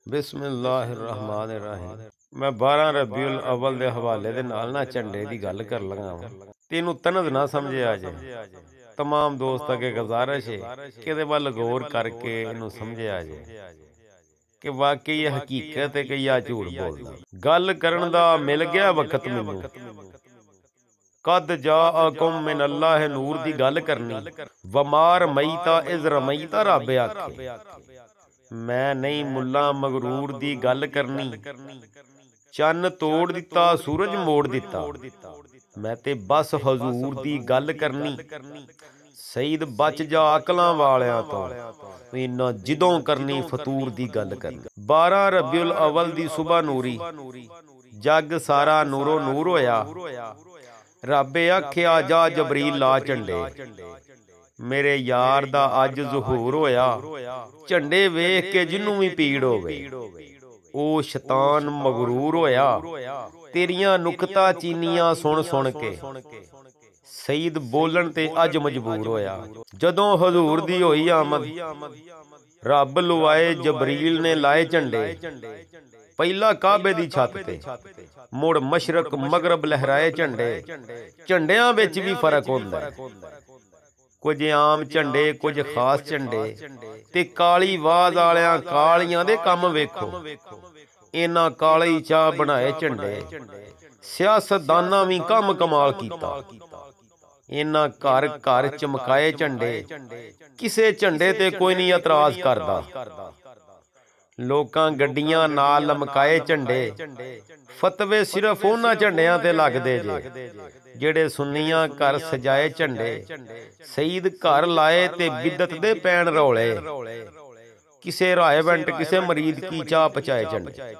बिस्मिल्लाहिर्रहमानिर्रहीम। मैं 12 रबीउल अव्वल के हवाले दे नाल ना झंडे की गल कर लगा वां। तेनू तनद ना समझे आ जाए। तमाम दोस्त अगे गुजारिश है कि इहदे वल गौर करके इनू समझे आ जाए कि वाकई ये हकीकत है कि या झूठ बोलदा। गल करन दा मिल गया वक्त मैनू। कद जाअकुम मिन अल्लाह नूर दी गल करनी। वमार मईता इज़ रमईता रब आखे। मैं नहीं मुल्ला मगरूर दी गल करनी। चन्न तोड़ दिता सूरज मोड़ दिता। मैं ते बस हजूर दी गल करनी। सईद बच जा अकलां वालियां तो इन्ना जिदों करनी फतूर दी गल करनी। 12 रबीउल अव्वल दी सुबह नूरी जग सारा नूरो नूर होया। रब आखिया जा जबरील ला झंडे। मेरे यार दा अज ज़हूर होया। झंडे वेख के जिन्नू भी पीड़ होवे ओ शैतान मगरूर होया। तेरियां नुकता चीनियां सुन सुन के सईद बोलन ते अज मजबूर होया। जदों हजूर दी होई आमद रब लुआए जबरील ने लाए झंडे। पहला काबे दी छत ते मुड़ मशरक मगरब लहराए झंडे। झंडियां विच भी फर्क हुंदा है। कुछ आम झंडे कुछ खास झंडे ते काली वाज वालियां कालियां दे कम वेखो। इन्हां काली चाह बनाए झंडे। सियासतदानां भी कम कमाल कीता। इन्हां घर घर चमकाए झंडे। किसे झंडे ते कोई नहीं एतराज करदा। लोकां गड्डियां नाल लमकाए झंडे। फतवे सिर्फ उन्हां झंडियां ते लगदे जे जेड़े सुन्नियां घर सजाए झंडे। सईद घर लाए ते बिदत दे पैण रौले। किसे रायवंट किसे मरीद की चाह पचाए झंडे।